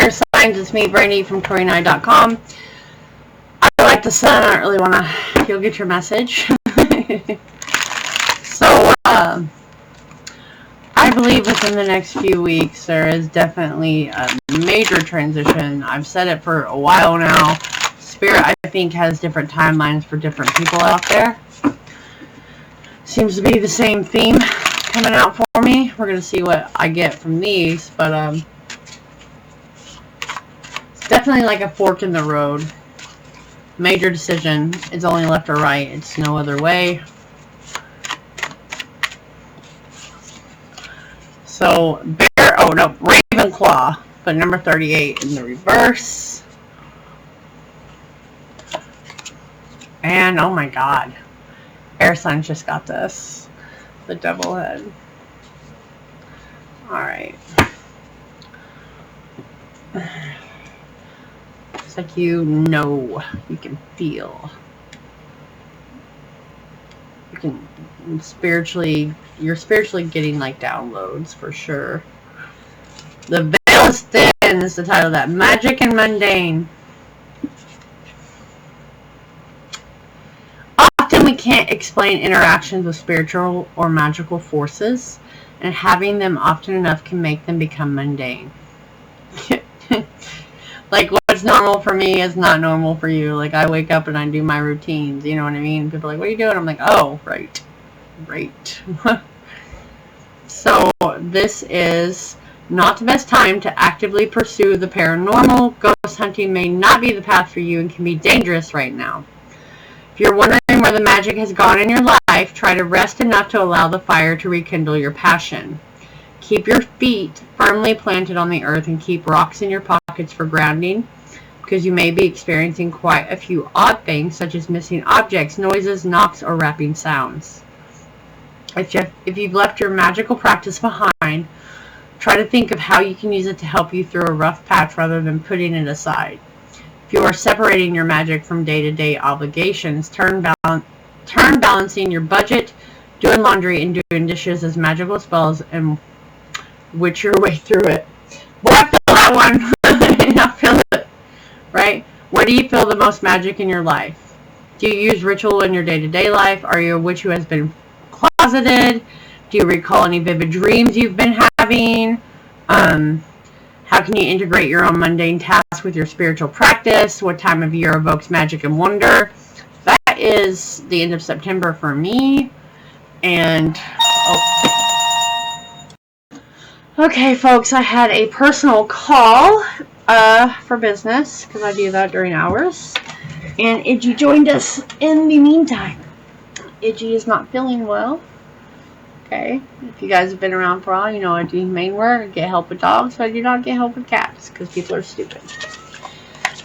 air signs. It's me, Brandy, from Taurean.com. I like the sun. I don't really want to... You'll get your message. So, I believe within the next few weeks, there is definitely a major transition. I've said it for a while now. Spirit, I think, has different timelines for different people out there. Seems to be the same theme coming out for me. We're going to see what I get from these, but it's definitely like a fork in the road. Major decision. It's only left or right. It's no other way. So, Ravenclaw, but number 38 in the reverse. And, oh my god, air signs just got this. The devil head. Alright. It's like you know, you can feel. You can you're spiritually getting like downloads for sure. The Veil is Thin is the title of that. Magic and Mundane. Often we can't explain interactions with spiritual or magical forces, and having them often enough can make them become mundane. Like, what's normal for me is not normal for you. Like, I wake up and I do my routines, you know what I mean? People are like, what are you doing? I'm like, oh, right. So, this is not the best time to actively pursue the paranormal. Ghost hunting may not be the path for you and can be dangerous right now. If you're wondering where the magic has gone in your life, try to rest enough to allow the fire to rekindle your passion. Keep your feet firmly planted on the earth and keep rocks in your pockets for grounding, because you may be experiencing quite a few odd things, such as missing objects, noises, knocks, or rapping sounds. If you've left your magical practice behind, try to think of how you can use it to help you through a rough patch rather than putting it aside. If you are separating your magic from day-to-day obligations, turn balancing your budget, doing laundry, and doing dishes as magical spells and witch your way through it. Boy, I feel that one. I feel it. Right? Where do you feel the most magic in your life? Do you use ritual in your day-to-day life? Are you a witch who has been closeted? Do you recall any vivid dreams you've been having? How can you integrate your own mundane tasks with your spiritual practice? What time of year evokes magic and wonder? That is the end of September for me. And, okay, folks, I had a personal call for business, because I do that during hours. And Idgy joined us in the meantime. Idgy is not feeling well. Okay, if you guys have been around for a while, you know I do humane work. I get help with dogs, but I do not get help with cats, because people are stupid.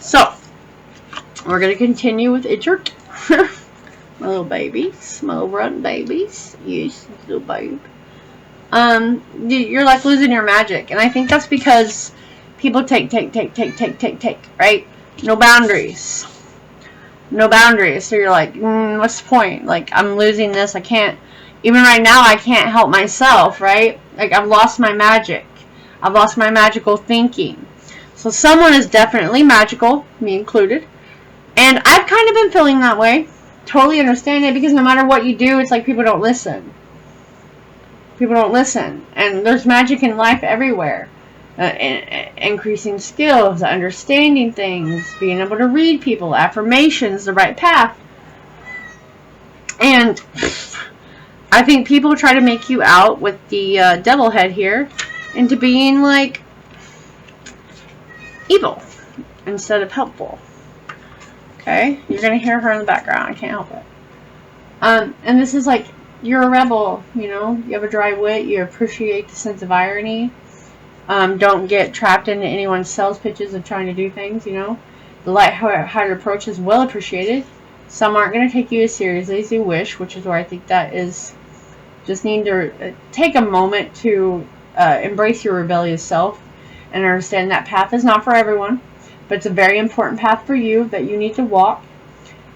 So, we're going to continue with Idgert. My little babies. My little runt babies. Yes, little babe. You're like losing your magic. And I think that's because people take, right? No boundaries. No boundaries. So you're like, what's the point? Like, I'm losing this. I can't. Even right now, I can't help myself, right? Like, I've lost my magic. I've lost my magical thinking. So someone is definitely magical, me included. And I've kind of been feeling that way. Totally understand it, because no matter what you do, it's like people don't listen. People don't listen. And there's magic in life everywhere. Increasing skills, understanding things, being able to read people, affirmations, the right path. And I think people try to make you out with the devil head here into being like evil instead of helpful. Okay, you're gonna hear her in the background. I can't help it. And this is like, you're a rebel. You know, you have a dry wit. You appreciate the sense of irony. Don't get trapped into anyone's sales pitches of trying to do things. You know, the light-hearted approach is well appreciated. Some aren't going to take you as seriously as you wish, which is where I think that is, just need to take a moment to embrace your rebellious self and understand that path is not for everyone, but it's a very important path for you that you need to walk.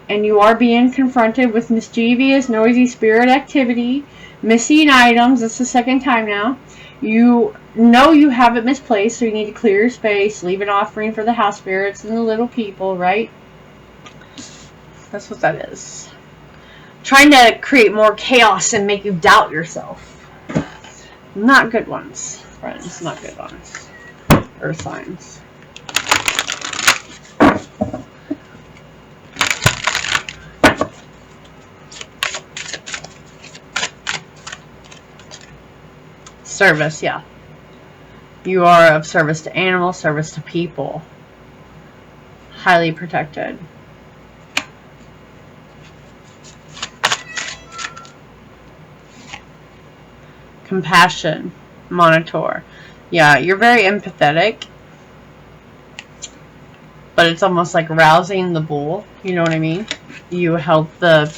And you are being confronted with mischievous, noisy spirit activity, missing items. That's the second time now. You know you have it misplaced, so you need to clear your space, leave an offering for the house spirits and the little people, right? That's what that is. Trying to create more chaos and make you doubt yourself. Not good ones, friends. Not good ones. Earth signs. Service, yeah. You are of service to animals, service to people. Highly protected. Compassion. Monitor. Yeah, you're very empathetic. But it's almost like rousing the bull. You know what I mean? You help the...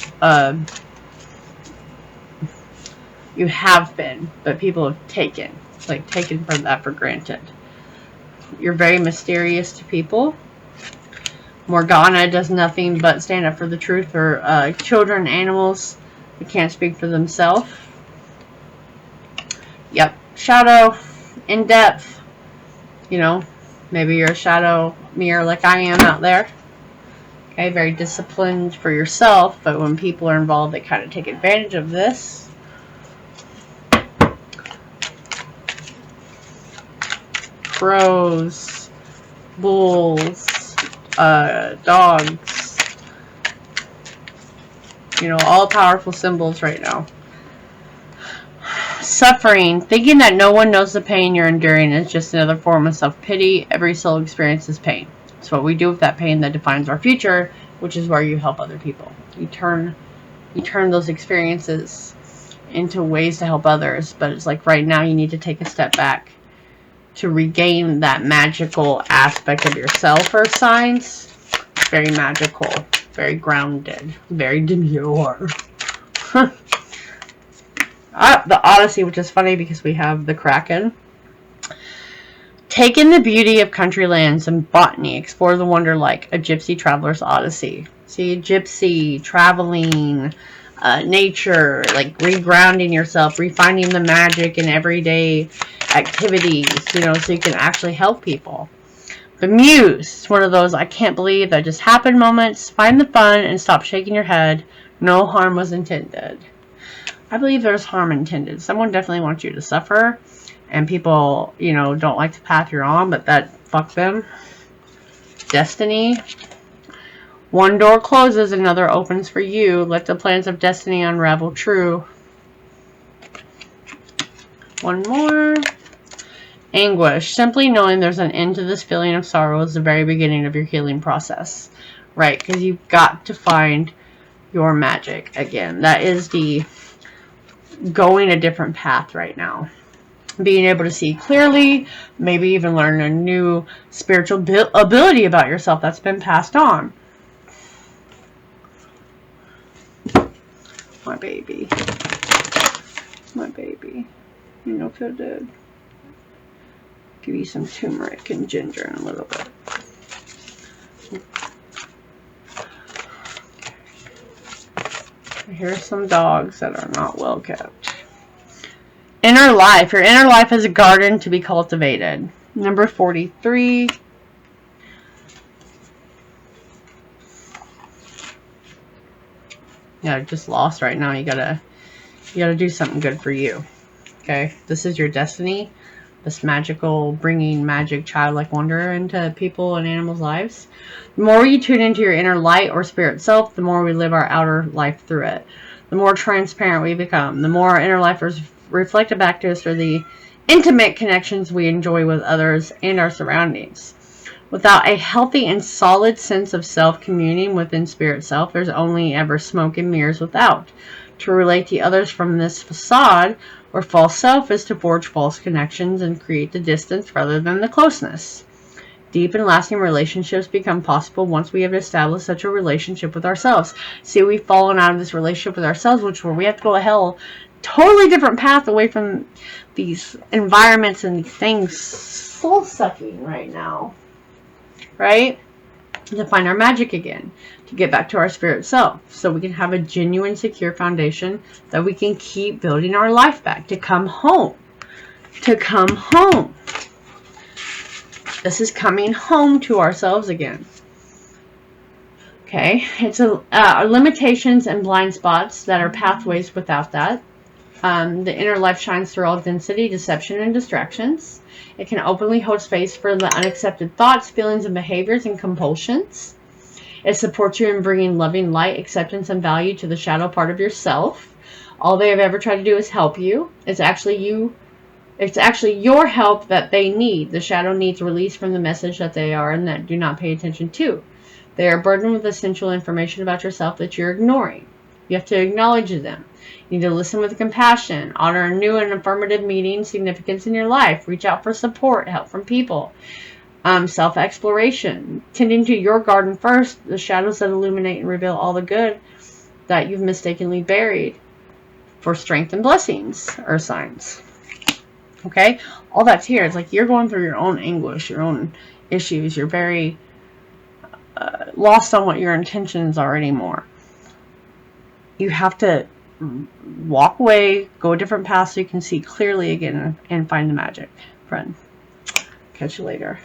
you have been, but people have taken. Like, taken from that for granted. You're very mysterious to people. Morgana does nothing but stand up for the truth for children, animals who can't speak for themselves. Yep. Shadow. In depth. You know, maybe you're a shadow mirror like I am out there. Okay, very disciplined for yourself, but when people are involved, they kind of take advantage of this. Crows, bulls, dogs, you know, all powerful symbols right now. Suffering, thinking that no one knows the pain you're enduring is just another form of self-pity. Every soul experiences pain. It's what we do with that pain that defines our future, which is where you help other people. You turn those experiences into ways to help others, but it's like right now you need to take a step back to regain that magical aspect of yourself, or signs. Very magical, very grounded, very demure. The Odyssey, which is funny because we have the Kraken. Take in the beauty of country lands and botany. Explore the wonder like a gypsy traveler's odyssey. See, a gypsy, traveling, nature, like regrounding yourself, refinding the magic in everyday activities, you know, so you can actually help people. The Muse, it's one of those I can't believe that just happened moments. Find the fun and stop shaking your head. No harm was intended. I believe there's harm intended. Someone definitely wants you to suffer, and people, you know, don't like the path you're on, but that, fuck them. Destiny. One door closes, another opens for you. Let the plans of destiny unravel true. One more. Anguish. Simply knowing there's an end to this feeling of sorrow is the very beginning of your healing process. Right, because you've got to find your magic again. That is the going a different path right now. Being able to see clearly, maybe even learn a new spiritual ability about yourself that's been passed on. My baby. My baby. You know, feel good. Give you some turmeric and ginger in a little bit. Here's some dogs that are not well kept. Inner life. Your inner life is a garden to be cultivated. Number 43. Yeah, just lost right now. You gotta do something good for you. Okay, this is your destiny. This magical, bringing magic, childlike wonder into people and animals' lives. The more you tune into your inner light or spirit self, the more we live our outer life through it. The more transparent we become. The more our inner life is reflected back to us through the intimate connections we enjoy with others and our surroundings. Without a healthy and solid sense of self-communing within spirit self, there's only ever smoke and mirrors without. To relate to others from this facade or false self is to forge false connections and create the distance rather than the closeness. Deep and lasting relationships become possible once we have established such a relationship with ourselves. See, we've fallen out of this relationship with ourselves, which where we have to go a hell, totally different path away from these environments and these things soul-sucking right now. Right? To find our magic again. To get back to our spirit self. So we can have a genuine, secure foundation that we can keep building our life back. To come home. to come home. This is coming home to ourselves again. Okay, it's limitations and blind spots that are pathways without that. The inner life shines through all density, deception, and distractions. It can openly hold space for the unaccepted thoughts, feelings, and behaviors and compulsions. It supports you in bringing loving light, acceptance, and value to the shadow part of yourself. All they have ever tried to do is help you. It's actually your help that they need. The shadow needs release from the message that they are and that do not pay attention to. They are burdened with essential information about yourself that you're ignoring. You have to acknowledge them. You need to listen with compassion. Honor a new and affirmative meaning, significance in your life. Reach out for support, help from people. Self-exploration. Tending to your garden first. The shadows that illuminate and reveal all the good that you've mistakenly buried. For strength and blessings, or signs. Okay? All that's here. It's like you're going through your own anguish, your own issues. You're very lost on what your intentions are anymore. You have to walk away, go a different path so you can see clearly again and find the magic, friend. Catch you later.